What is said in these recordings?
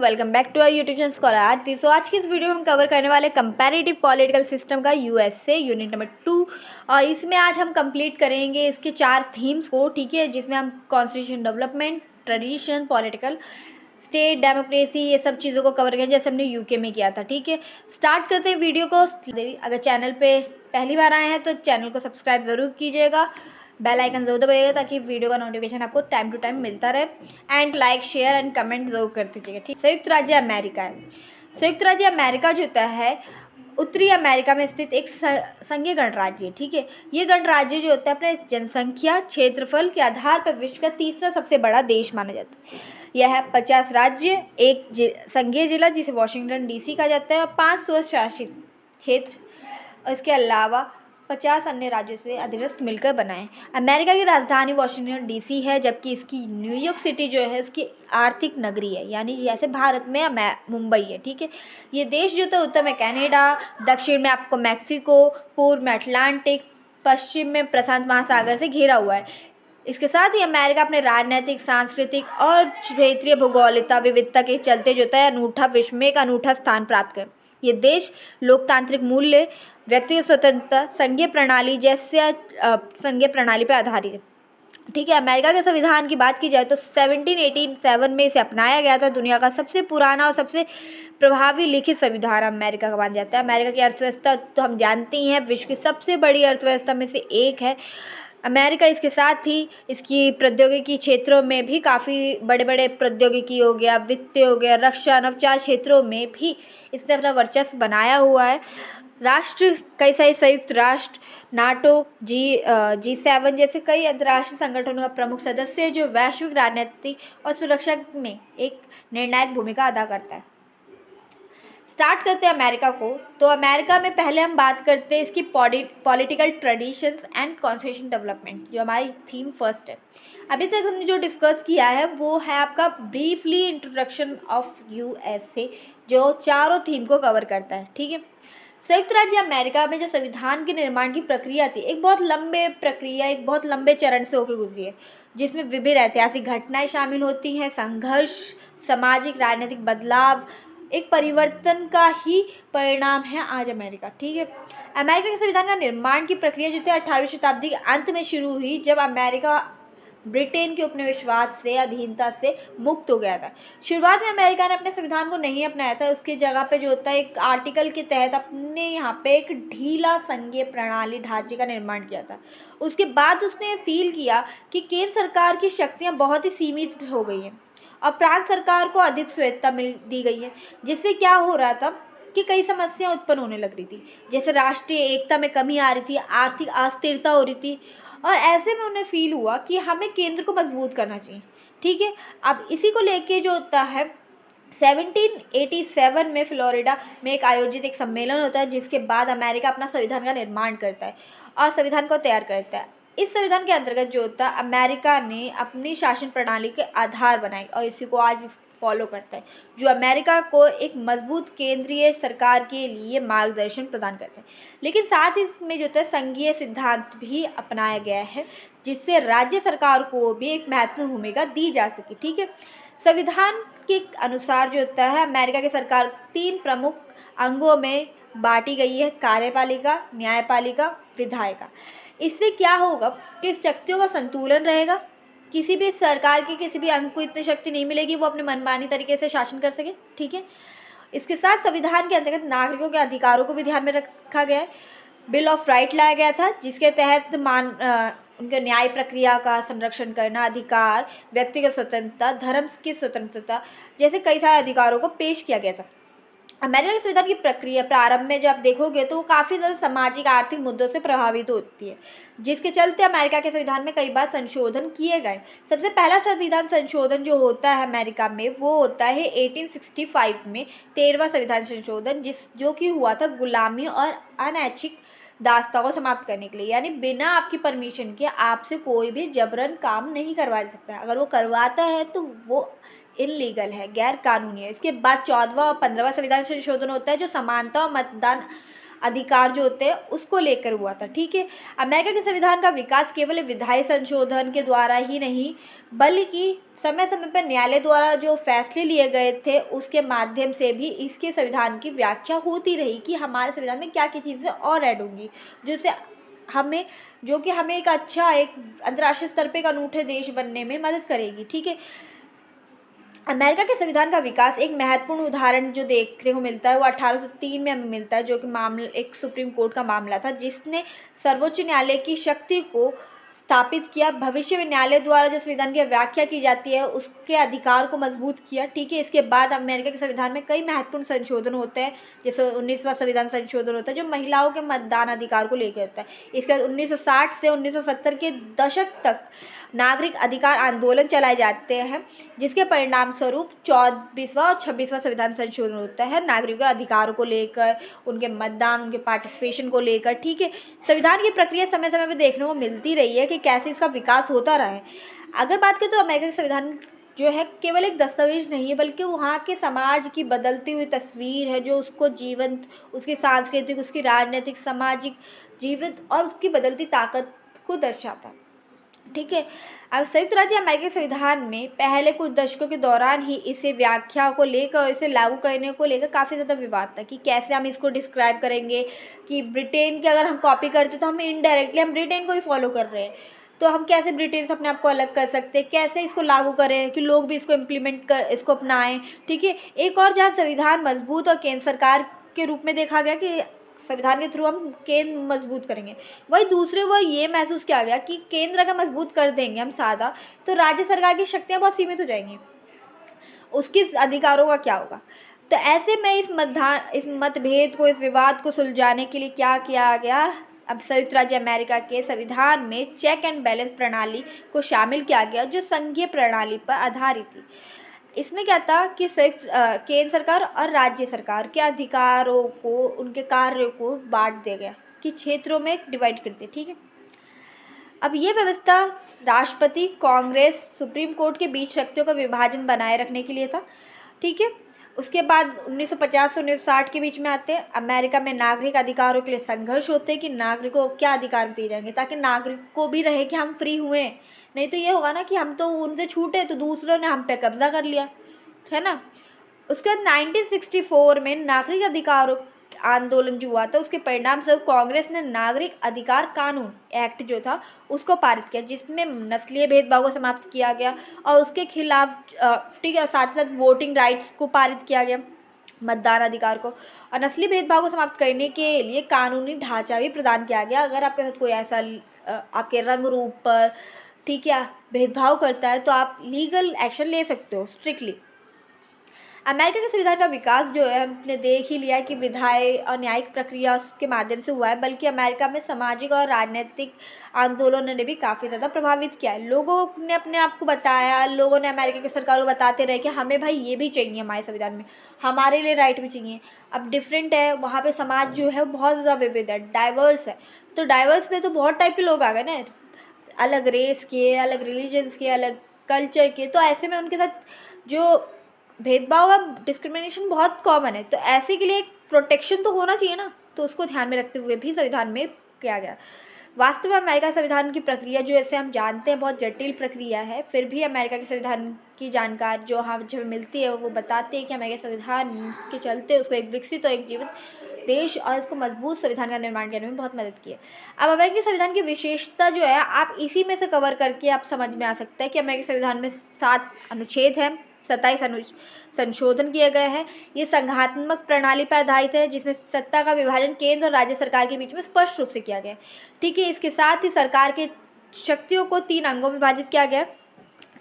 Welcome back to our YouTube channel scholar Aarti. So आज की इस वीडियो में हम कवर करने वाले कंपैरेटिव पॉलिटिकल सिस्टम का यूएसए यूनिट नंबर 2। और इसमें आज हम कंप्लीट करेंगे इसके 4 थीम्स को, ठीक है, जिसमें हम constitution development, tradition, political, state, democracy, ये सब चीज़ों को कवर करेंगे जैसे हमने यूके में किया था। ठीक है, स्टार्ट करते हैं वीडियो को। अगर चैनल पे पहली बार आए हैं तो चैनल को सब्सक्राइब ज़रूर कीजिएगा, बेल आइकन जरूर दबाइएगा ताकि वीडियो का नोटिफिकेशन आपको टाइम टू टाइम मिलता रहे। And like, share and comment जरूर कर दीजिएगा। ठीक, संयुक्त राज्य अमेरिका है। संयुक्त राज्य अमेरिका जो होता है उत्तरी अमेरिका में स्थित एक संघीय गणराज्य है। ठीक है, ये गणराज्य जो होता है अपने जनसंख्या, क्षेत्रफल के आधार पर विश्व का तीसरा सबसे बड़ा देश माना जाता है। यह है 50 राज्य, एक संघीय जिला जिसे वॉशिंगटन डीसी कहा जाता है और 5 स्वयं शासित क्षेत्र, और इसके अलावा 50 अन्य राज्यों से अधिवस्त मिलकर बना है। अमेरिका की राजधानी वॉशिंगटन डीसी है, जबकि इसकी न्यूयॉर्क सिटी जो है उसकी आर्थिक नगरी है, यानी जैसे भारत में मुंबई है। ठीक है, ये देश जो था उत्तर में कनाडा, दक्षिण में आपको मैक्सिको, पूर्व में अटलांटिक, पश्चिम में प्रशांत महासागर से घिरा हुआ है। इसके साथ ही अमेरिका अपने राजनीतिक, सांस्कृतिक और क्षेत्रीय भौगोलिकता विविधता के चलते जो है अनूठा विश्व में एक अनूठा स्थान प्राप्त कर। ये देश लोकतांत्रिक मूल्य, व्यक्तिगत स्वतंत्रता, संघीय प्रणाली जैसे संघीय प्रणाली पर आधारित है। ठीक है, अमेरिका के संविधान की बात की जाए तो 1787 में इसे अपनाया गया था। दुनिया का सबसे पुराना और सबसे प्रभावी लिखित संविधान अमेरिका का माना जाता है। अमेरिका की अर्थव्यवस्था तो हम जानते ही हैं, विश्व की सबसे बड़ी अर्थव्यवस्था में से एक है अमेरिका। इसके साथ ही इसकी प्रौद्योगिकी क्षेत्रों में भी काफ़ी बड़े बड़े प्रौद्योगिकी हो गया, वित्त हो गया, रक्षा, नवाचार क्षेत्रों में भी इसने अपना वर्चस्व बनाया हुआ है। राष्ट्र कई सारे संयुक्त राष्ट्र, नाटो, G7 जैसे कई अंतर्राष्ट्रीय संगठनों का प्रमुख सदस्य है, जो वैश्विक राजनीति और सुरक्षा में एक निर्णायक भूमिका अदा करता है। स्टार्ट करते हैं अमेरिका को। तो अमेरिका में पहले हम बात करते हैं इसकी political traditions and constitution development, जो हमारी थीम फर्स्ट है। अभी तक हमने जो डिस्कस किया है वो है आपका ब्रीफली इंट्रोडक्शन ऑफ यूएसए, जो चारों थीम को कवर करता है। ठीक है, संयुक्त राज्य अमेरिका में जो संविधान के निर्माण की प्रक्रिया थी, एक बहुत लंबे चरण से होकर गुजरी है, जिसमें विभिन्न ऐतिहासिक घटनाएं शामिल होती हैं, संघर्ष, सामाजिक राजनीतिक बदलाव, एक परिवर्तन का ही परिणाम है आज अमेरिका। ठीक है, अमेरिका के संविधान का निर्माण की प्रक्रिया जो थी 18वीं शताब्दी के अंत में शुरू हुई, जब अमेरिका ब्रिटेन के उपनिवेशवाद से, अधीनता से मुक्त हो गया था। शुरुआत में अमेरिका ने अपने संविधान को नहीं अपनाया था, उसकी जगह पे जो होता है एक आर्टिकल के तहत अपने यहाँ पे एक ढीला संघीय प्रणाली ढांचे का निर्माण किया था। उसके बाद उसने फील किया कि केंद्र सरकार की शक्तियाँ बहुत ही सीमित हो गई हैं और प्रांत सरकार को अधिक स्वायत्तता दी गई है, जिससे क्या हो रहा था कि कई समस्याएं उत्पन्न होने लग रही थी, जैसे राष्ट्रीय एकता में कमी आ रही थी, आर्थिक अस्थिरता हो रही थी, और ऐसे में उन्हें फील हुआ कि हमें केंद्र को मजबूत करना चाहिए। ठीक है, अब इसी को लेके जो होता है 1787 में फ्लोरिडा में एक आयोजित एक सम्मेलन होता है, जिसके बाद अमेरिका अपना संविधान का निर्माण करता है और संविधान को तैयार करता है। इस संविधान के अंतर्गत जो होता है अमेरिका ने अपनी शासन प्रणाली के आधार बनाई और इसी को आज फॉलो करता है, जो अमेरिका को एक मजबूत केंद्रीय सरकार के लिए मार्गदर्शन प्रदान करता है। लेकिन साथ ही इसमें जो है संघीय सिद्धांत भी अपनाया गया है, जिससे राज्य सरकार को भी एक महत्वपूर्ण भूमिका दी जा सके। ठीक है, संविधान के अनुसार जो होता है अमेरिका की सरकार 3 प्रमुख अंगों में बांटी गई है, कार्यपालिका, न्यायपालिका, विधायिका। इससे क्या होगा कि शक्तियों का संतुलन रहेगा, किसी भी सरकार के किसी भी अंग को इतनी शक्ति नहीं मिलेगी वो अपने मनमानी तरीके से शासन कर सके। ठीक है, इसके साथ संविधान के अंतर्गत नागरिकों के अधिकारों को भी ध्यान में रखा गया है। बिल ऑफ राइट लाया गया था, जिसके तहत उनके न्याय प्रक्रिया का संरक्षण करना, अधिकार, व्यक्तिगत स्वतंत्रता, धर्म की स्वतंत्रता जैसे कई सारे अधिकारों को पेश किया गया था। अमेरिका के संविधान की प्रक्रिया प्रारंभ में जब आप देखोगे तो वो काफ़ी ज़्यादा सामाजिक आर्थिक मुद्दों से प्रभावित होती है, जिसके चलते अमेरिका के संविधान में कई बार संशोधन किए गए। सबसे पहला संविधान संशोधन जो होता है अमेरिका में वो होता है 1865 में 13वां संविधान संशोधन, जो कि हुआ था गुलामी और अनैच्छिक दासता को समाप्त करने के लिए, यानी बिना आपकी परमिशन के आपसे कोई भी जबरन काम नहीं करवा सकता है। अगर वो करवाता है तो वो इनलीगल है, गैर कानूनी है। इसके बाद 14वां और 15वां संविधान संशोधन होता है, जो समानता और मतदान अधिकार जो होते हैं उसको लेकर हुआ था। ठीक है, अमेरिका के संविधान का विकास केवल विधायी संशोधन के द्वारा ही नहीं बल्कि समय समय पर न्यायालय द्वारा जो फैसले लिए गए थे उसके माध्यम से भी इसके संविधान की व्याख्या होती रही कि हमारे संविधान में क्या क्या चीज़ें और ऐड होंगी जिससे हमें जो कि हमें एक अच्छा एक अंतर्राष्ट्रीय स्तर पे एक अनूठे देश बनने में मदद करेगी। ठीक है, अमेरिका के संविधान का विकास एक महत्वपूर्ण उदाहरण जो देखने को मिलता है वो 1803 में हमें मिलता है, जो कि मामला एक सुप्रीम कोर्ट का मामला था जिसने सर्वोच्च न्यायालय की शक्ति को स्थापित किया। भविष्य में न्यायालय द्वारा जो संविधान की व्याख्या की जाती है उसके अधिकार को मजबूत किया। ठीक है, इसके बाद अमेरिका के संविधान में कई महत्वपूर्ण संशोधन होते हैं, जैसे 19वां संविधान संशोधन होता है जो महिलाओं के मतदान अधिकार को लेकर होता है। इसके बाद 1960 से 1970 के दशक तक नागरिक अधिकार आंदोलन चलाए जाते हैं, जिसके परिणाम स्वरूप 24वां और 26वां संविधान संशोधन होता है नागरिकों के अधिकारों को लेकर, उनके मतदान, उनके पार्टिसिपेशन को लेकर। ठीक है, संविधान की प्रक्रिया समय समय पर देखने को मिलती रही है कि कैसे इसका विकास होता रहा है। अगर बात करें तो अमेरिका का संविधान जो है केवल एक दस्तावेज नहीं है, बल्कि वहाँ के समाज की बदलती हुई तस्वीर है जो उसको जीवंत, उसकी सांस्कृतिक, उसकी राजनीतिक, सामाजिक जीवित और उसकी बदलती ताकत को दर्शाता है। ठीक है, अब संयुक्त राज्य अमेरिका के संविधान में पहले कुछ दशकों के दौरान ही इसे व्याख्या को लेकर और इसे लागू करने को लेकर काफ़ी ज़्यादा विवाद था कि कैसे हम इसको डिस्क्राइब करेंगे, कि ब्रिटेन की अगर हम कॉपी करते तो हम इनडायरेक्टली हम ब्रिटेन को ही फॉलो कर रहे हैं, तो हम कैसे ब्रिटेन से अपने आप को अलग कर सकते हैं, कैसे इसको लागू करें कि लोग भी इसको इम्प्लीमेंट कर इसको अपनाएं। ठीक है, एक और जहाँ संविधान मजबूत और केंद्र सरकार के रूप में देखा गया कि संविधान के थ्रू हम केंद्र मजबूत करेंगे, वही दूसरे वो ये महसूस किया गया कि केंद्र अगर मजबूत कर देंगे हम सादा तो राज्य सरकार की शक्तियाँ बहुत सीमित हो जाएंगी, उसके अधिकारों का क्या होगा। तो ऐसे में इस मतभेद को, इस विवाद को सुलझाने के लिए क्या किया गया, अब संयुक्त राज्य अमेरिका के संविधान में चेक एंड बैलेंस प्रणाली को शामिल किया गया जो संघीय प्रणाली पर आधारित थी। इसमें क्या था कि संयुक्त केंद्र सरकार और राज्य सरकार के अधिकारों को, उनके कार्यों को बांट दिया गया कि क्षेत्रों में डिवाइड कर दिया। ठीक है, अब ये व्यवस्था राष्ट्रपति, कांग्रेस, सुप्रीम कोर्ट के बीच शक्तियों का विभाजन बनाए रखने के लिए था। ठीक है, उसके बाद 1950 से 1960 के बीच में आते हैं। अमेरिका में नागरिक अधिकारों के लिए संघर्ष होते हैं कि नागरिकों को क्या अधिकार दिए जाएंगे ताकि नागरिक को भी रहे कि हम फ्री हुए, नहीं तो ये होगा ना कि हम तो उनसे छूटे तो दूसरों ने हम पे कब्जा कर लिया, है ना। उसके बाद 1964 में नागरिक अधिकारों आंदोलन जो हुआ था उसके परिणाम स्वरूप कांग्रेस ने नागरिक अधिकार कानून एक्ट जो था उसको पारित किया, जिसमें नस्लीय भेदभाव को समाप्त किया गया और उसके खिलाफ ठीक है, साथ साथ वोटिंग राइट्स को पारित किया गया, मतदान अधिकार को, और नस्लीय भेदभाव को समाप्त करने के लिए कानूनी ढांचा भी प्रदान किया गया। अगर आपके साथ कोई ऐसा आपके रंग रूप पर ठीक है भेदभाव करता है तो आप लीगल एक्शन ले सकते हो स्ट्रिक्टली। अमेरिका के संविधान का विकास जो है हमने देख ही लिया कि विधायी और न्यायिक प्रक्रिया के माध्यम से हुआ है, बल्कि अमेरिका में सामाजिक और राजनीतिक आंदोलनों ने भी काफ़ी ज़्यादा प्रभावित किया है। लोगों ने अपने आप को बताया, लोगों ने अमेरिका की सरकार को बताते रहे कि हमें भाई ये भी चाहिए, हमारे संविधान में हमारे लिए राइट भी चाहिए। अब डिफरेंट है, वहाँ पर समाज जो है बहुत ज़्यादा विविध है, डाइवर्स है, तो डाइवर्स में तो बहुत टाइप के लोग आ गए ना, अलग रेस के, अलग रिलीजन्स के, अलग कल्चर के, तो ऐसे में उनके साथ जो भेदभाव और डिस्क्रिमिनेशन बहुत कॉमन है, तो ऐसे के लिए एक प्रोटेक्शन तो होना चाहिए ना, तो उसको ध्यान में रखते हुए भी संविधान में किया गया। वास्तव में अमेरिका संविधान की प्रक्रिया जो ऐसे हम जानते हैं बहुत जटिल प्रक्रिया है, फिर भी अमेरिका के संविधान की जानकारी जो हम जब मिलती है वो बताते हैं कि अमेरिका संविधान के चलते उसको एक विकसित और एक जीवित देश और इसको मजबूत संविधान का निर्माण करने में बहुत मदद की है। अब अमेरिकी संविधान की विशेषता जो है आप इसी में से कवर करके आप समझ में आ सकता है कि अमेरिकी संविधान में 7 अनुच्छेद हैं, 27 संशोधन किए गए हैं। ये संघात्मक प्रणाली पर आधारित है जिसमें सत्ता का विभाजन केंद्र और राज्य सरकार के बीच में स्पष्ट रूप से किया गया है। ठीक है, इसके साथ ही सरकार के शक्तियों को 3 अंगों में विभाजित किया गया है।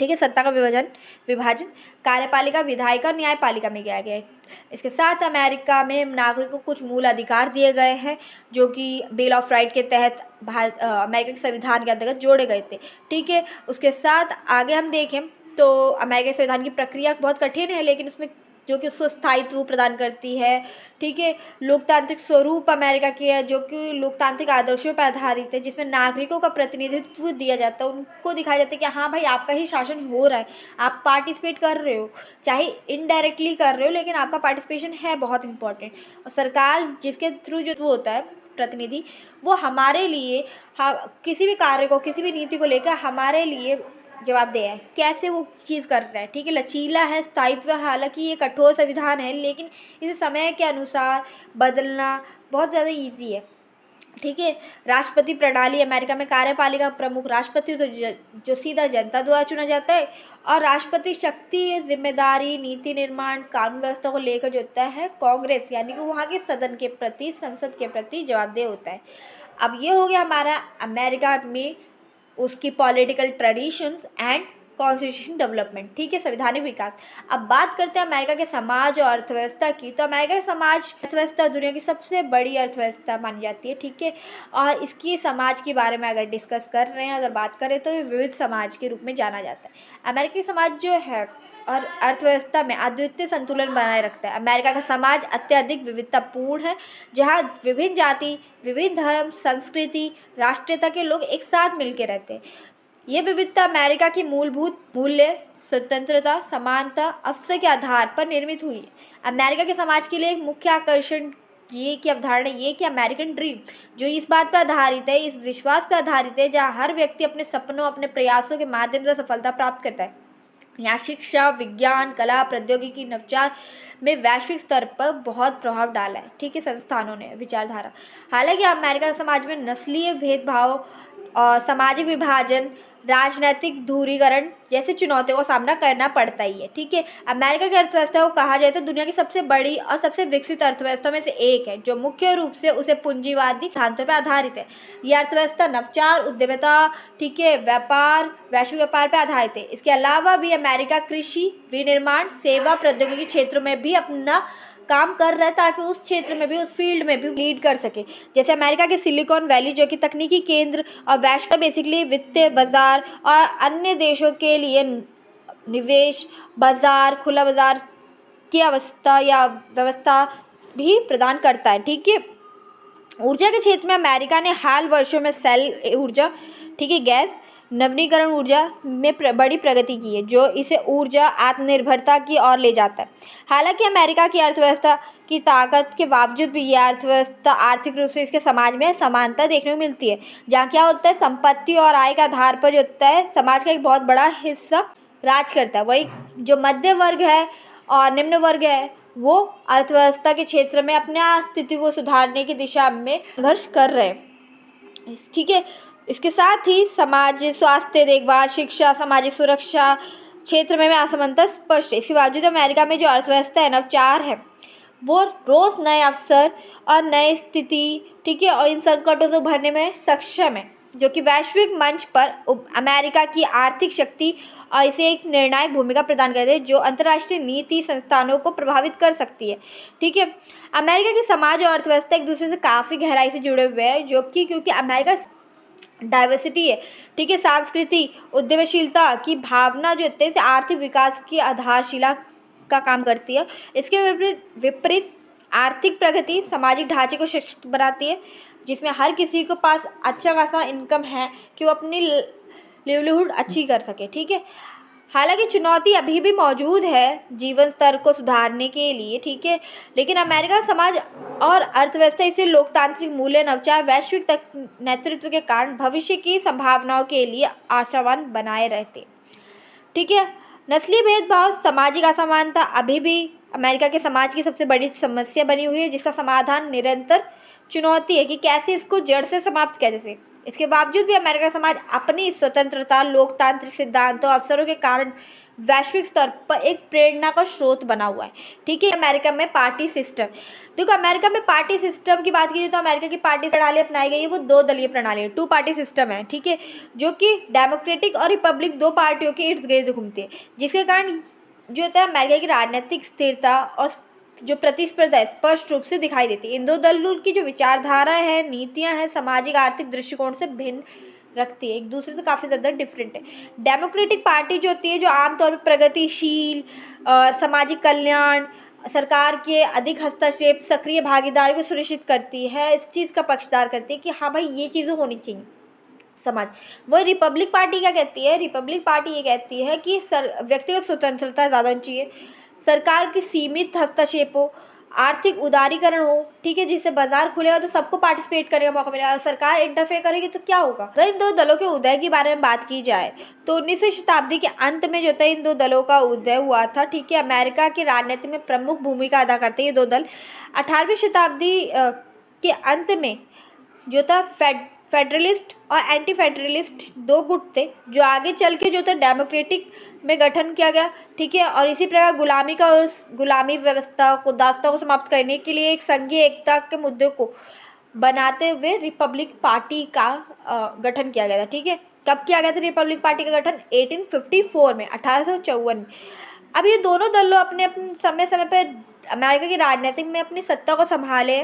ठीक है, सत्ता का विभाजन कार्यपालिका, विधायिका, न्यायपालिका में किया गया है। इसके साथ अमेरिका में नागरिकों को कुछ मूल अधिकार दिए गए हैं जो कि बिल ऑफ राइट के तहत अमेरिका के संविधान के अंतर्गत जोड़े गए थे। ठीक है, उसके साथ आगे हम देखें तो अमेरिका संविधान की प्रक्रिया बहुत कठिन है, लेकिन उसमें जो कि उसको स्थायित्व प्रदान करती है। ठीक है, लोकतांत्रिक स्वरूप अमेरिका की है जो कि लोकतांत्रिक आदर्शों पर आधारित है, जिसमें नागरिकों का प्रतिनिधित्व दिया जाता है, उनको दिखाया जाता है कि हाँ भाई आपका ही शासन हो रहा है, आप पार्टिसिपेट कर रहे हो, चाहे इनडायरेक्टली कर रहे हो लेकिन आपका पार्टिसिपेशन है बहुत इंपॉर्टेंट। और सरकार जिसके थ्रू जो होता है प्रतिनिधि, वो हमारे लिए किसी भी कार्य को, किसी भी नीति को लेकर हमारे लिए जवाबदेह है, कैसे वो चीज़ कर रहा है, ठीक है। लचीला है, स्थायित्व, हालांकि ये कठोर संविधान है लेकिन इसे समय के अनुसार बदलना बहुत ज़्यादा ईजी है, ठीक है। राष्ट्रपति प्रणाली, अमेरिका में कार्यपालिका प्रमुख राष्ट्रपति तो जो सीधा जनता द्वारा चुना जाता है, और राष्ट्रपति शक्ति, जिम्मेदारी, नीति निर्माण, कानून व्यवस्था को लेकर जो होता है कांग्रेस यानी कि वहाँ के सदन के प्रति, संसद के प्रति जवाबदेह होता है। अब ये हो गया हमारा अमेरिका में उसकी political traditions and constitution development, ठीक है, संवैधानिक विकास। अब बात करते हैं अमेरिका के समाज और अर्थव्यवस्था की। तो अमेरिका की समाज अर्थव्यवस्था दुनिया की सबसे बड़ी अर्थव्यवस्था मानी जाती है, ठीक है। और इसकी समाज के बारे में अगर डिस्कस कर रहे हैं, अगर बात करें तो ये विविध समाज के रूप में जाना जाता है। अमेरिकी समाज जो है और अर्थव्यवस्था में अद्वितीय संतुलन बनाए रखता है। अमेरिका का समाज अत्यधिक विविधतापूर्ण है, जहाँ विभिन्न जाति, विभिन्न धर्म, संस्कृति, राष्ट्रीयता के लोग एक साथ मिलकर रहते हैं। ये विविधता अमेरिका की मूलभूत मूल्य, स्वतंत्रता, समानता, अवसर के आधार पर निर्मित हुई है। अमेरिका के समाज के लिए एक मुख्य आकर्षण ये की अवधारणा ये कि अमेरिकन ड्रीम जो इस बात पर आधारित है, इस विश्वास पर आधारित है, जहाँ हर व्यक्ति अपने सपनों, अपने प्रयासों के माध्यम से सफलता प्राप्त करता है। यहाँ शिक्षा, विज्ञान, कला, प्रौद्योगिकी, नवाचार में वैश्विक स्तर पर बहुत प्रभाव डाला है, ठीक है, संस्थानों ने विचारधारा। हालांकि अमेरिका समाज में नस्लीय भेदभाव और सामाजिक विभाजन, राजनैतिक ध्रुवीकरण जैसी चुनौतियों का सामना करना पड़ता ही है, ठीक है। अमेरिका की अर्थव्यवस्था को कहा जाए तो दुनिया की सबसे बड़ी और सबसे विकसित अर्थव्यवस्था में से एक है, जो मुख्य रूप से उसे पूंजीवादी सिद्धांतों पर आधारित है। यह अर्थव्यवस्था नवाचार, उद्यमिता, ठीक है, व्यापार, वैश्विक व्यापार पर आधारित है। इसके अलावा भी अमेरिका कृषि, विनिर्माण, सेवा, प्रौद्योगिकी क्षेत्रों में भी अपना काम कर रहा है ताकि उस क्षेत्र में भी, उस फील्ड में भी लीड कर सके। जैसे अमेरिका के सिलिकॉन वैली जो कि तकनीकी केंद्र और वैश्विक बेसिकली वित्तीय बाजार और अन्य देशों के लिए निवेश बाजार, खुला बाजार की अवस्था या व्यवस्था भी प्रदान करता है, ठीक है। ऊर्जा के क्षेत्र में अमेरिका ने हाल वर्षों में सेल ऊर्जा, ठीक है, गैस, नवीनीकरण ऊर्जा में बड़ी प्रगति की है, जो इसे ऊर्जा आत्मनिर्भरता की ओर ले जाता है। हालांकि अमेरिका की अर्थव्यवस्था की ताकत के बावजूद भी यह अर्थव्यवस्था आर्थिक रूप से इसके समाज में समानता देखने को मिलती है, जहाँ क्या होता है, संपत्ति और आय के आधार पर जो होता है समाज का एक बहुत बड़ा हिस्सा राज करता है। वही जो मध्य वर्ग है और निम्न वर्ग है वो अर्थव्यवस्था के क्षेत्र में अपने स्थिति को सुधारने की दिशा में संघर्ष कर रहे हैं, ठीक है। इसके साथ ही समाज, स्वास्थ्य देखभाल, शिक्षा, सामाजिक सुरक्षा क्षेत्र में असमानता स्पष्ट है। इसके बावजूद अमेरिका में जो अर्थव्यवस्था है, नवाचार है, वो रोज़ नए अवसर और नई स्थिति, ठीक है, और इन संकटों से उभरने में सक्षम है, जो कि वैश्विक मंच पर अमेरिका की आर्थिक शक्ति और इसे एक निर्णायक भूमिका प्रदान करते हैं जो अंतर्राष्ट्रीय नीति संस्थानों को प्रभावित कर सकती है, ठीक है। अमेरिका की समाज और अर्थव्यवस्था एक दूसरे से काफ़ी गहराई से जुड़े हुए हैं, जो कि क्योंकि अमेरिका डाइवर्सिटी है, ठीक है, सांस्कृति, उद्यमशीलता की भावना जो होती है आर्थिक विकास की आधारशिला का काम करती है। इसके विपरीत आर्थिक प्रगति सामाजिक ढांचे को सशक्त बनाती है, जिसमें हर किसी के पास अच्छा खासा इनकम है कि वो अपनी लिवलीहुड अच्छी कर सके, ठीक है। हालांकि चुनौती अभी भी मौजूद है जीवन स्तर को सुधारने के लिए, ठीक है, लेकिन अमेरिका समाज और अर्थव्यवस्था इसे लोकतांत्रिक मूल्य, नवाचार, वैश्विक नेतृत्व के कारण भविष्य की संभावनाओं के लिए आशावान बनाए रहते, ठीक है। नस्लीय भेदभाव, सामाजिक असमानता अभी भी अमेरिका के समाज की सबसे बड़ी समस्या बनी हुई है, जिसका समाधान निरंतर चुनौती है कि कैसे इसको जड़ से समाप्त किया जाए। इसके बावजूद भी अमेरिका समाज अपनी स्वतंत्रता, लोकतांत्रिक सिद्धांतों, अवसरों के कारण वैश्विक स्तर पर एक प्रेरणा का स्रोत बना हुआ है, ठीक है। अमेरिका में पार्टी सिस्टम, देखो अमेरिका में पार्टी सिस्टम की बात कीजिए तो अमेरिका की पार्टी प्रणाली अपनाई गई है, वो 2 दलीय प्रणाली है, 2 पार्टी सिस्टम है, ठीक है, जो कि डेमोक्रेटिक और रिपब्लिक 2 पार्टियों के इर्द गिर्द घूमती है, जिसके कारण जो होता है अमेरिका की राजनीतिक स्थिरता और जो प्रतिस्पर्धा स्पष्ट रूप से दिखाई देती है। इन 2 दलों की जो विचारधारा है, नीतियां हैं, सामाजिक आर्थिक दृष्टिकोण से भिन्न रखती है, एक दूसरे से काफ़ी ज़्यादा डिफरेंट है। डेमोक्रेटिक पार्टी जो होती है, जो आमतौर पर प्रगतिशील, सामाजिक कल्याण, सरकार के अधिक हस्तक्षेप, सक्रिय भागीदारी को सुनिश्चित करती है, इस चीज़ का पक्षधार करती है कि हाँ भाई ये चीज़ें होनी चाहिए समाज। वही रिपब्लिक पार्टी क्या कहती है, रिपब्लिक पार्टी ये कहती है कि व्यक्तिगत स्वतंत्रता ज़्यादा होनी चाहिए, सरकार की सीमित हस्तक्षेपों आर्थिक उदारीकरण हो, ठीक है, जिससे बाजार खुलेगा तो सबको पार्टिसिपेट करने का मौका मिलेगा। सरकार इंटरफेयर करेगी तो क्या होगा। अगर इन दो दलों के उदय के बारे में बात की जाए तो 19वीं शताब्दी के अंत में जो था इन दो दलों का उदय हुआ था, ठीक है। अमेरिका की राजनीति में प्रमुख भूमिका अदा करते हैं ये दो दल। 18वीं शताब्दी के अंत में जो था फेडरलिस्ट और एंटी फेडरलिस्ट दो गुट थे, जो आगे चल के जो था डेमोक्रेटिक में गठन किया गया, ठीक है। और इसी प्रकार गुलामी व्यवस्था को दास्ता को समाप्त करने के लिए एक संघीय एकता के मुद्दे को बनाते हुए रिपब्लिक पार्टी का गठन किया गया था, ठीक है। कब किया गया था रिपब्लिक पार्टी का गठन? 1854 में, 1854 में। अब ये दोनों दलों अपने अपने समय पर अमेरिका की राजनीतिक में अपनी सत्ता को संभाले।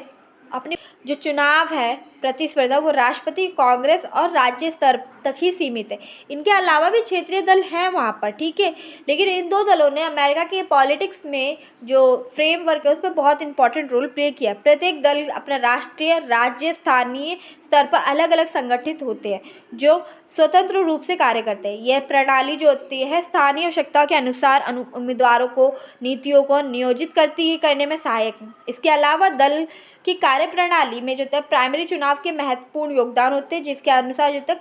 अपनी जो चुनाव है प्रतिस्पर्धा वो राष्ट्रपति, कांग्रेस और राज्य स्तर तक ही सीमित है। इनके अलावा भी क्षेत्रीय दल हैं वहाँ पर, ठीक है। लेकिन इन दो दलों ने अमेरिका के पॉलिटिक्स में जो फ्रेमवर्क है उस पर बहुत इंपॉर्टेंट रोल प्ले किया। प्रत्येक दल अपना राष्ट्रीय, राज्य, स्थानीय स्तर पर अलग अलग संगठित होते हैं जो स्वतंत्र रूप से कार्य करते हैं। यह प्रणाली जो होती है स्थानीय आवश्यकता के अनुसार उम्मीदवारों को, नीतियों को नियोजित करने में सहायक है। इसके अलावा दल की कार्यप्रणाली में जो है प्राइमरी चुनाव के महत्वपूर्ण योगदान होते हैं, जिसके अनुसार जो तक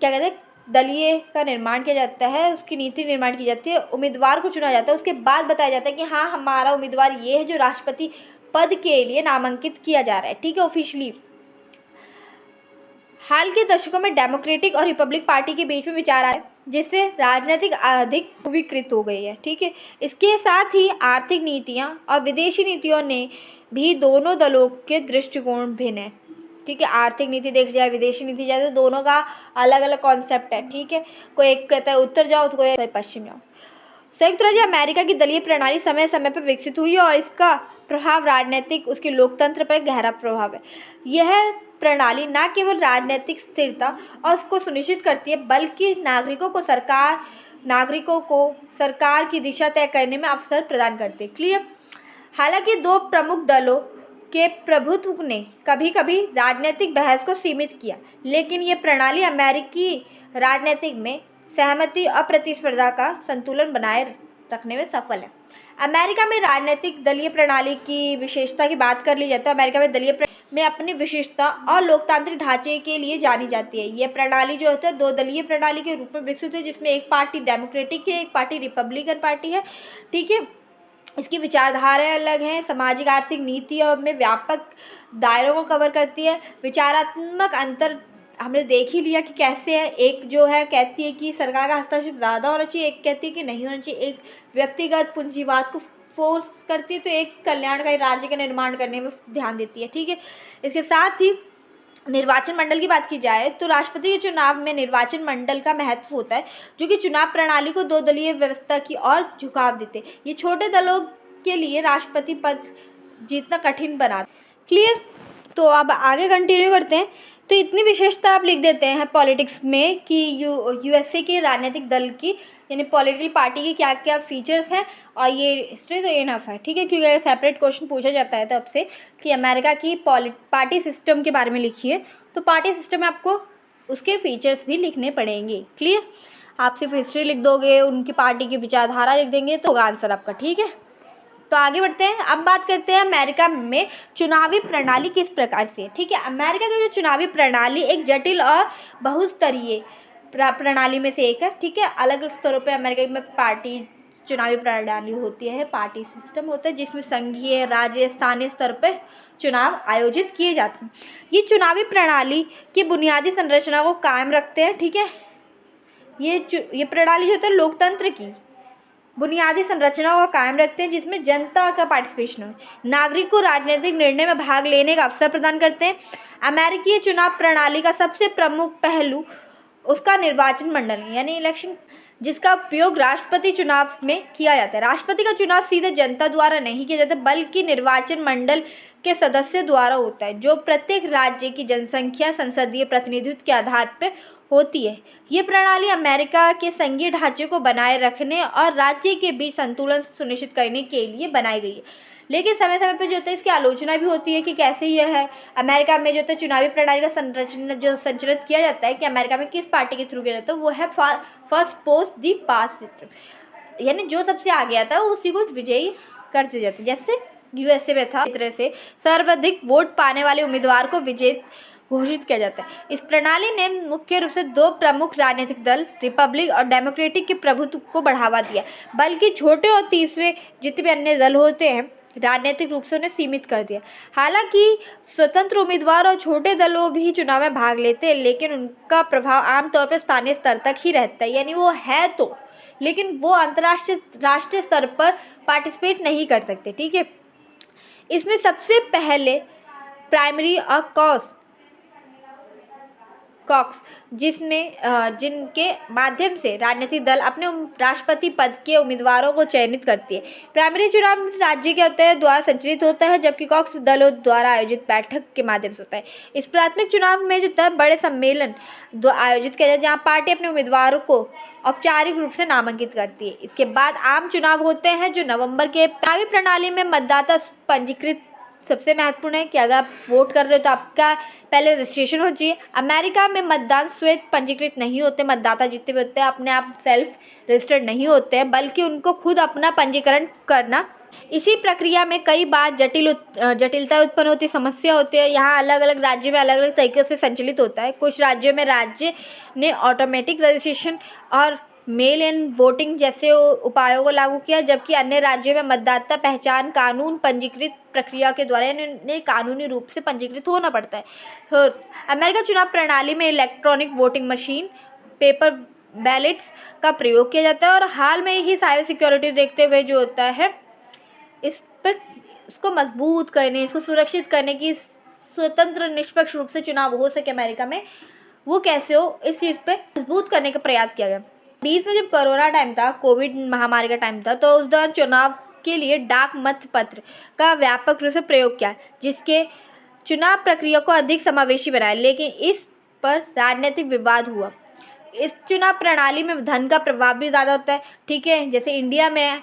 क्या कहते हैं दलीय का निर्माण किया जाता है, उसकी नीति निर्माण की जाती है, उम्मीदवार को चुना जाता है। उसके बाद बताया जाता है कि हाँ हमारा उम्मीदवार ये है जो राष्ट्रपति पद के लिए नामांकित किया जा रहा है, ठीक है, ऑफिशियली। हाल के दशकों में डेमोक्रेटिक और रिपब्लिक पार्टी के बीच में विचार आए, जिससे राजनीतिक अधिक विकृत हो गई है, ठीक है। इसके साथ ही आर्थिक नीतियाँ और विदेशी नीतियों ने भी दोनों दलों के दृष्टिकोण भिन्न है, ठीक है। आर्थिक नीति देखी जाए, विदेशी नीति जाए तो दोनों का अलग अलग कॉन्सेप्ट है, ठीक है। कोई एक कहता है उत्तर जाओ तो कोई पश्चिम जाओ। संयुक्त राज्य अमेरिका की दलीय प्रणाली समय समय पर विकसित हुई और इसका प्रभाव राजनीतिक, उसके लोकतंत्र पर गहरा प्रभाव है। यह प्रणाली न केवल राजनीतिक स्थिरता और उसको सुनिश्चित करती है, बल्कि नागरिकों को सरकार की दिशा तय करने में अवसर प्रदान करती है। क्लियर। हालांकि दो प्रमुख दलों के प्रभुत्व ने कभी कभी राजनीतिक बहस को सीमित किया, लेकिन ये प्रणाली अमेरिकी राजनीतिक में सहमति और प्रतिस्पर्धा का संतुलन बनाए रखने में सफल है। अमेरिका में राजनीतिक दलीय प्रणाली की विशेषता की बात कर ली जाए तो अमेरिका में दलीय में अपनी विशेषता और लोकतांत्रिक ढांचे के लिए जानी जाती है। यह प्रणाली जो होता है दो दलीय प्रणाली के रूप में विकसित है, जिसमें एक पार्टी डेमोक्रेटिक है, एक पार्टी रिपब्लिकन पार्टी है, ठीक है। इसकी विचारधाराएं अलग हैं, सामाजिक आर्थिक नीति और में व्यापक दायरों को कवर करती है। विचारात्मक अंतर हमने देख ही लिया कि कैसे है। एक जो है कहती है कि सरकार का हस्तक्षेप ज़्यादा होना चाहिए, एक कहती है कि नहीं होना चाहिए। एक व्यक्तिगत पूंजीवाद को फोर्स करती है तो एक कल्याणकारी राज्य का निर्माण करने में ध्यान देती है, ठीक है। इसके साथ ही निर्वाचन मंडल की बात की जाए तो राष्ट्रपति के चुनाव में निर्वाचन मंडल का महत्व होता है, जो कि चुनाव प्रणाली को दो दलीय व्यवस्था की ओर झुकाव देते। ये छोटे दलों के लिए राष्ट्रपति पद जीतना कठिन बनाते। क्लियर। तो अब आगे कंटिन्यू करते हैं। तो इतनी विशेषता आप लिख देते हैं पॉलिटिक्स में कि यूएसए के राजनीतिक दल की यानी पॉलिटिकल पार्टी के क्या क्या फीचर्स हैं, और ये हिस्ट्री तो इनफ है, ठीक है। क्योंकि सेपरेट क्वेश्चन पूछा जाता है तो आपसे कि अमेरिका की पार्टी सिस्टम के बारे में लिखिए, तो पार्टी सिस्टम में आपको उसके फीचर्स भी लिखने पड़ेंगे। क्लियर। आप सिर्फ हिस्ट्री लिख दोगे, उनकी पार्टी की विचारधारा लिख देंगे तो होगा आंसर आपका, ठीक है। तो आगे बढ़ते हैं। अब बात करते हैं अमेरिका में चुनावी प्रणाली किस प्रकार से है, ठीक है। अमेरिका की जो चुनावी प्रणाली एक जटिल और बहुस्तरीय प्रणाली में से एक है, ठीक है। अलग स्तरों पे अमेरिका में पार्टी चुनावी प्रणाली होती है, पार्टी सिस्टम होता है, जिसमें संघीय, राज्य, स्थानीय स्तर पर चुनाव आयोजित किए जाते हैं। ये चुनावी प्रणाली की बुनियादी संरचना को कायम रखते हैं, ठीक है। ये प्रणाली जो होता है लोकतंत्र की बुनियादी संरचना को कायम रखते हैं, जिसमें जनता का पार्टिसिपेशन हो, नागरिक को राजनीतिक निर्णय में भाग लेने का अवसर प्रदान करते हैं। अमेरिकी चुनाव प्रणाली का सबसे प्रमुख पहलू उसका निर्वाचन मंडल यानी इलेक्शन, जिसका उपयोग राष्ट्रपति चुनाव में किया जाता है। राष्ट्रपति का चुनाव सीधे जनता द्वारा नहीं किया जाता, बल्कि निर्वाचन मंडल के सदस्य द्वारा होता है, जो प्रत्येक राज्य की जनसंख्या संसदीय प्रतिनिधित्व के आधार पर होती है। ये प्रणाली अमेरिका के संघीय ढांचे को बनाए रखने और राज्य के बीच संतुलन सुनिश्चित करने के लिए बनाई गई है। लेकिन समय समय पर जो होता है इसकी आलोचना भी होती है कि कैसे यह है। अमेरिका में जो होता है चुनावी प्रणाली का संचालित किया जाता है कि अमेरिका में किस पार्टी के थ्रू किया जाता है, वो है first post the pass system, यानी जो सबसे आगे आता है उसी को विजयी करते जाते हैं। जैसे यूएसए में था। इस तरह से सर्वाधिक वोट पाने वाले उम्मीदवार को विजेता घोषित किया जाता है। इस प्रणाली ने मुख्य रूप से दो प्रमुख राजनीतिक दल रिपब्लिक और डेमोक्रेटिक के प्रभुत्व को बढ़ावा दिया, बल्कि छोटे और तीसरे जितने भी अन्य दल होते हैं राजनीतिक रूप से उन्हें सीमित कर दिया। हालांकि स्वतंत्र उम्मीदवार और छोटे दलों भी चुनाव में भाग लेते हैं, लेकिन उनका प्रभाव आमतौर पर स्थानीय स्तर तक ही रहता है, यानी वो है तो, लेकिन वो अंतर्राष्ट्रीय राष्ट्रीय स्तर पर पार्टिसिपेट नहीं कर सकते। ठीक है, इसमें सबसे पहले प्राइमरी और कॉक्स जिनके माध्यम से राजनीतिक दल अपने राष्ट्रपति पद के उम्मीदवारों को चयनित करती है। प्राइमरी चुनाव राज्य के होते हैं द्वारा संचालित होता है, जबकि कॉक्स दलों द्वारा आयोजित बैठक के माध्यम से होता है। इस प्राथमिक चुनाव में जो होता है बड़े सम्मेलन आयोजित किया जाता है, जहाँ पार्टी अपने उम्मीदवारों को औपचारिक रूप से नामांकित करती है। इसके बाद आम चुनाव होते हैं जो नवंबर के। चुनावी प्रणाली में मतदाता पंजीकृत सबसे महत्वपूर्ण है कि अगर आप वोट कर रहे हो तो आपका पहले रजिस्ट्रेशन हो चाहिए। अमेरिका में मतदान स्वयं पंजीकृत नहीं होते, मतदाता जितने भी होते हैं अपने आप सेल्फ रजिस्टर्ड नहीं होते हैं, बल्कि उनको खुद अपना पंजीकरण करना। इसी प्रक्रिया में कई बार जटिलता उत्पन्न होती, समस्या होती है। यहाँ अलग अलग राज्यों में अलग अलग तरीक़ों से संचालित होता है। कुछ राज्यों में राज्य ने ऑटोमेटिक रजिस्ट्रेशन और मेल इन वोटिंग जैसे उपायों को लागू किया, जबकि अन्य राज्यों में मतदाता पहचान कानून पंजीकृत प्रक्रिया के द्वारा इन्हें कानूनी रूप से पंजीकृत होना पड़ता है। तो अमेरिका चुनाव प्रणाली में electronic voting machine, paper ballets का प्रयोग किया जाता है, और हाल में ही साइबर सिक्योरिटी देखते हुए जो होता है इसको मजबूत करने, इसको सुरक्षित करने की, स्वतंत्र निष्पक्ष रूप से चुनाव हो सके अमेरिका में, वो कैसे हो, इस चीज़ पे मजबूत करने का प्रयास किया गया। बीच में जब कोरोना टाइम था, कोविड महामारी का टाइम था, तो उस दौरान चुनाव के लिए डाक मत पत्र का व्यापक रूप से प्रयोग किया, जिसके चुनाव प्रक्रिया को अधिक समावेशी बनाया, लेकिन इस पर राजनीतिक विवाद हुआ। इस चुनाव प्रणाली में धन का प्रभाव भी ज़्यादा होता है। ठीक है, जैसे इंडिया में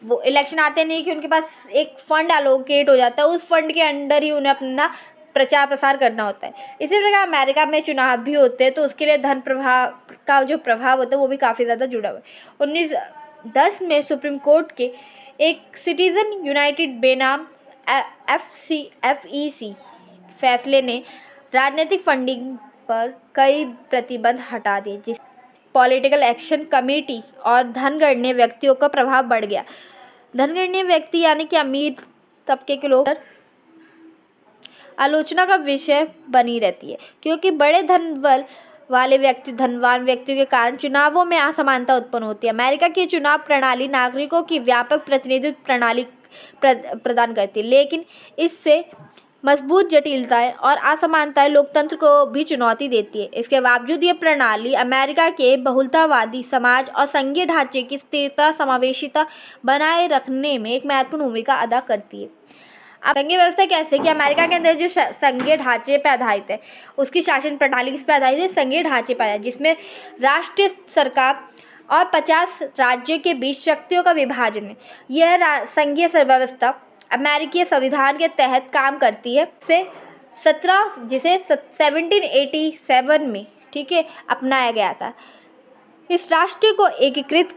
वो इलेक्शन आते नहीं कि उनके पास एक फंड एलोकेट हो जाता है, उस फंड के अंडर ही उन्हें अपना प्रचार प्रसार करना होता है। इसी प्रकार अमेरिका में चुनाव भी होते हैं, तो उसके लिए धन प्रभाव का जो प्रभाव होता है वो भी काफ़ी ज़्यादा जुड़ा हुआ है। 1910 में सुप्रीम कोर्ट के एक सिटीजन यूनाइटेड बेनाम FEC फैसले ने राजनीतिक फंडिंग पर कई प्रतिबंध हटा दिए, जिस पॉलिटिकल एक्शन कमेटी और धनगणनीय व्यक्तियों का प्रभाव बढ़ गया। धनगणनीय व्यक्ति यानी कि अमीर तबके के लोग आलोचना का विषय बनी रहती है, क्योंकि बड़े धनबल वाले धनवान व्यक्तियों के कारण चुनावों में असमानता उत्पन्न होती है। अमेरिका की चुनाव प्रणाली नागरिकों की व्यापक प्रतिनिधित्व प्रणाली प्रदान करती है, लेकिन इससे मजबूत जटिलताएं और असमानताएं लोकतंत्र को भी चुनौती देती है। इसके बावजूद ये प्रणाली अमेरिका के बहुलतावादी समाज और संघीय ढांचे की स्थिरता समावेशिता बनाए रखने में एक महत्वपूर्ण भूमिका अदा करती है। अब संघीय व्यवस्था कैसे कि अमेरिका के अंदर जो संघीय ढांचे पर आधारित है, उसकी शासन प्रणाली किस पर आधारित है? संघीय ढांचे पर आधारित, जिसमें राष्ट्रीय सरकार और 50 राज्यों के बीच शक्तियों का विभाजन है। यह संघीय व्यवस्था अमेरिकी संविधान के तहत काम करती है। जिसे 1787 में ठीक है अपनाया गया था। इस राष्ट्र को एकीकृत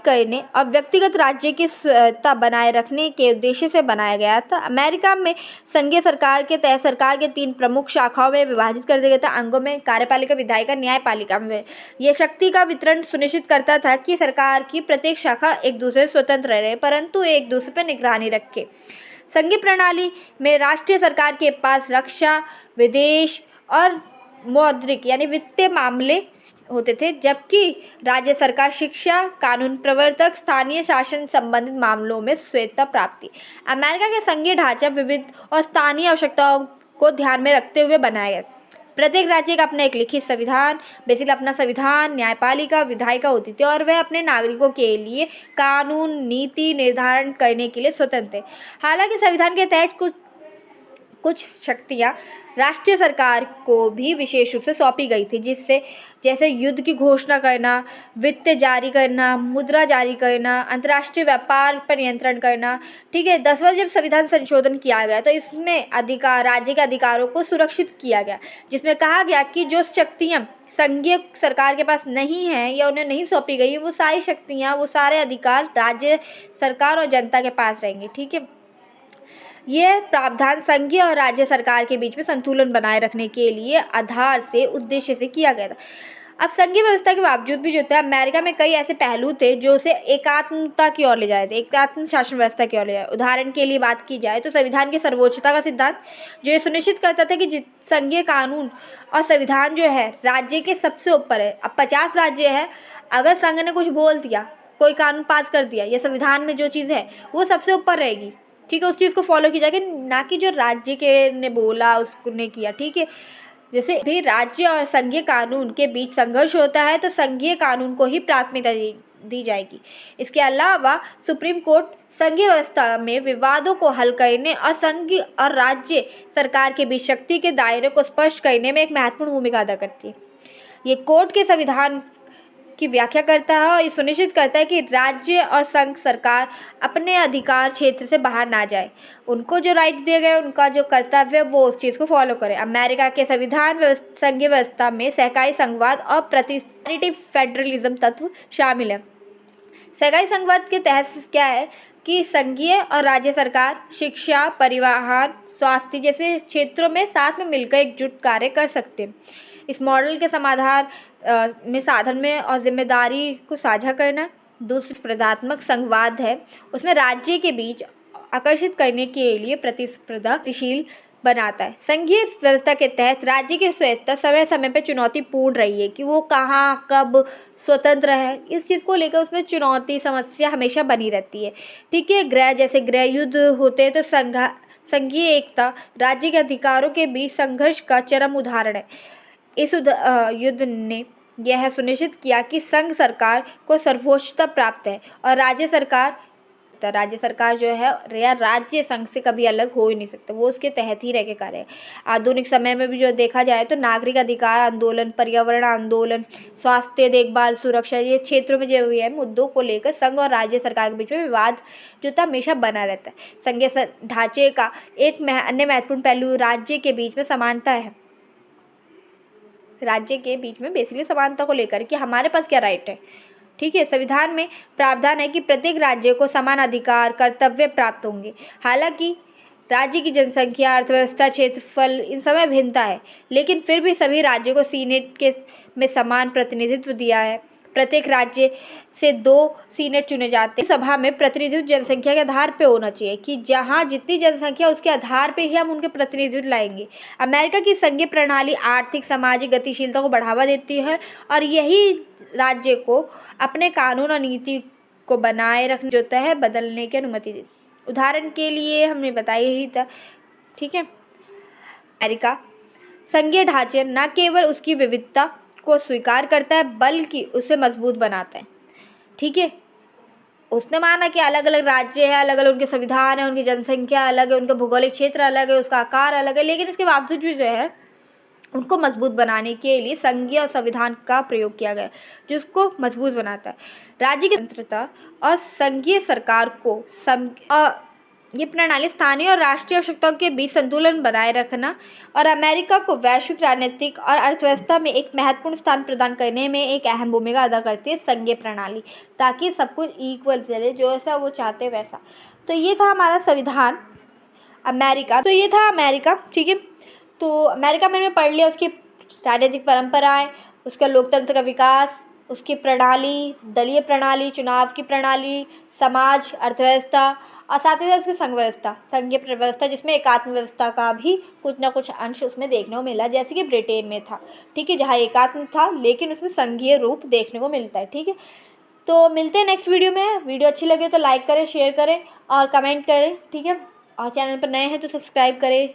करने और व्यक्तिगत राज्य की स्वतंत्रता बनाए रखने के उद्देश्य से बनाया गया था। अमेरिका में संघीय सरकार के तहत सरकार के 3 प्रमुख शाखाओं में विभाजित कर दिया गया था, अंगों में कार्यपालिका, विधायिका, न्यायपालिका में। यह शक्ति का वितरण सुनिश्चित करता था कि सरकार की प्रत्येक शाखा एक दूसरे से स्वतंत्र रहे, परंतु एक दूसरे पर निगरानी रखे। संघीय प्रणाली में राष्ट्रीय सरकार के पास रक्षा, विदेश और मौद्रिक यानी वित्तीय मामले होते थे, जबकि राज्य सरकार शिक्षा, कानून प्रवर्तक, स्थानीय शासन संबंधित मामलों में स्वायत्तता प्राप्ति। अमेरिका के संघीय ढांचा विविध और स्थानीय आवश्यकताओं को ध्यान में रखते हुए बनाया गया। प्रत्येक राज्य का अपना एक लिखित संविधान, बेसिकली अपना संविधान, न्यायपालिका, विधायिका होती थी, और वह अपने नागरिकों के लिए कानून नीति निर्धारण करने के लिए स्वतंत्र थे। हालांकि संविधान के तहत कुछ शक्तियाँ राष्ट्रीय सरकार को भी विशेष रूप से सौंपी गई थी, जैसे युद्ध की घोषणा करना, वित्त जारी करना, मुद्रा जारी करना, अंतर्राष्ट्रीय व्यापार पर नियंत्रण करना। ठीक है, 10वां जब संविधान संशोधन किया गया तो इसमें राज्य के अधिकारों को सुरक्षित किया गया, जिसमें कहा गया कि जो शक्तियाँ संघीय सरकार के पास नहीं है या उन्हें नहीं सौंपी गई, वो सारी शक्तियाँ, वो सारे अधिकार राज्य सरकार और जनता के पास रहेंगे। ठीक है, यह प्रावधान संघीय और राज्य सरकार के बीच में संतुलन बनाए रखने के लिए आधार से उद्देश्य से किया गया था। अब संघीय व्यवस्था के बावजूद भी जो था अमेरिका में कई ऐसे पहलू थे जो उसे एकात्मता की ओर ले जाए थे, एकात्म शासन व्यवस्था की ओर ले जाए। उदाहरण के लिए बात की जाए तो संविधान की सर्वोच्चता का सिद्धांत, जो ये सुनिश्चित करता था कि संघीय कानून और संविधान जो है राज्य के सबसे ऊपर है। अब 50 राज्य है, अगर संघ ने कुछ बोल दिया, कोई कानून पास कर दिया, या संविधान में जो चीज़ है वो सबसे ऊपर रहेगी। ठीक है, उस चीज़ को फॉलो की जाएगी, ना कि जो राज्य के ने बोला उसने किया। ठीक है, जैसे भी राज्य और संघीय कानून के बीच संघर्ष होता है तो संघीय कानून को ही प्राथमिकता दी जाएगी। इसके अलावा सुप्रीम कोर्ट संघीय व्यवस्था में विवादों को हल करने और संघ और राज्य सरकार के बीच शक्ति के दायरे को स्पष्ट करने में एक महत्वपूर्ण भूमिका अदा करती है। ये कोर्ट के संविधान की व्याख्या करता है और ये सुनिश्चित करता है कि राज्य और संघ सरकार अपने अधिकार क्षेत्र से बाहर ना जाए। उनको जो राइट दिए गए, उनका जो कर्तव्य है, वो उस चीज़ को फॉलो करें। अमेरिका के संविधान संघीय व्यवस्था में सहकारी संघवाद और प्रतिनिधि फेडरलिज्म तत्व शामिल है। सहकारी संघवाद के तहत क्या है कि संघीय और राज्य सरकार शिक्षा, परिवहन, स्वास्थ्य जैसे क्षेत्रों में साथ में मिलकर एकजुट कार्य कर सकते हैं। इस मॉडल के समाधान में साधन में और जिम्मेदारी को साझा करना। दूसरा स्पर्धात्मक संघवाद है, उसमें राज्य के बीच आकर्षित करने के लिए प्रतिस्पर्धाशील बनाता है। संघीय व्यवस्था के तहत राज्य की स्वायत्तता समय समय पर चुनौतीपूर्ण रही है कि वो कहाँ कब स्वतंत्र है, इस चीज़ को लेकर उसमें चुनौती समस्या हमेशा बनी रहती है। ठीक है, जैसे गृह युद्ध होते हैं तो संघीय एकता राज्य के अधिकारों के बीच संघर्ष का चरम उदाहरण है। इस युद्ध ने यह सुनिश्चित किया कि संघ सरकार को सर्वोच्चता प्राप्त है और राज्य सरकार जो है या राज्य संघ से कभी अलग हो ही नहीं सकता, वो उसके तहत ही रह के कार्य है। आधुनिक समय में भी जो देखा जाए तो नागरिक अधिकार आंदोलन, पर्यावरण आंदोलन, स्वास्थ्य देखभाल, सुरक्षा, ये क्षेत्रों में जो है मुद्दों को लेकर संघ और राज्य सरकार के बीच में विवाद जो था हमेशा बना रहता है। संघीय ढांचे का एक अन्य महत्वपूर्ण पहलू राज्य के बीच में समानता है। राज्य के बीच में बेसिकली समानता को लेकर कि हमारे पास क्या राइट है। ठीक है, संविधान में प्रावधान है कि प्रत्येक राज्य को समान अधिकार कर्तव्य प्राप्त होंगे। हालांकि राज्य की जनसंख्या, अर्थव्यवस्था, क्षेत्रफल, इन सब में भिन्नता है, लेकिन फिर भी सभी राज्यों को सीनेट में समान प्रतिनिधित्व दिया है। प्रत्येक राज्य से 2 सीनेट चुने जाते हैं। सभा में प्रतिनिधित्व जनसंख्या के आधार पे होना चाहिए कि जहाँ जितनी जनसंख्या उसके आधार पे ही हम उनके प्रतिनिधित्व लाएंगे। अमेरिका की संघीय प्रणाली आर्थिक सामाजिक गतिशीलता को बढ़ावा देती है और यही राज्य को अपने कानून और नीति को बनाए रखने जो है बदलने की अनुमति देती। उदाहरण के लिए हमने बताया ही था। ठीक है, अमेरिका संघीय ढांचे न केवल उसकी विविधता को स्वीकार करता है बल्कि उसे मजबूत बनाता है। ठीक है, उसने माना कि अलग अलग राज्य हैं, अलग अलग उनके संविधान है, उनकी जनसंख्या अलग है, उनका भौगोलिक क्षेत्र अलग है, उसका आकार अलग है, लेकिन इसके बावजूद भी जो है उनको मजबूत बनाने के लिए संघीय और संविधान का प्रयोग किया गया जिसको मजबूत बनाता है। राज्य की स्वतंत्रता और संघीय सरकार को ये प्रणाली स्थानीय और राष्ट्रीय आवश्यकताओं के बीच संतुलन बनाए रखना और अमेरिका को वैश्विक राजनीतिक और अर्थव्यवस्था में एक महत्वपूर्ण स्थान प्रदान करने में एक अहम भूमिका अदा करती है संघीय प्रणाली, ताकि सब कुछ इक्वल चले, जो ऐसा वो चाहते वैसा। तो ये था हमारा संविधान अमेरिका। ठीक है, तो अमेरिका मैंने पढ़ लिया, उसकी राजनीतिक परंपराएं, उसका लोकतंत्र का विकास, उसकी प्रणाली, दलीय प्रणाली, चुनाव की प्रणाली, समाज, अर्थव्यवस्था और साथ ही साथ उसकी संघ व्यवस्था, संघीय व्यवस्था, जिसमें एकात्म व्यवस्था का भी कुछ ना कुछ अंश उसमें देखने को मिला, जैसे कि ब्रिटेन में था। ठीक है, जहाँ एकात्म था लेकिन उसमें संघीय रूप देखने को मिलता है। ठीक है, तो मिलते हैं नेक्स्ट वीडियो में। वीडियो अच्छी लगे तो लाइक करें, शेयर करें और कमेंट करें। ठीक है, और चैनल पर नए हैं तो सब्सक्राइब करें।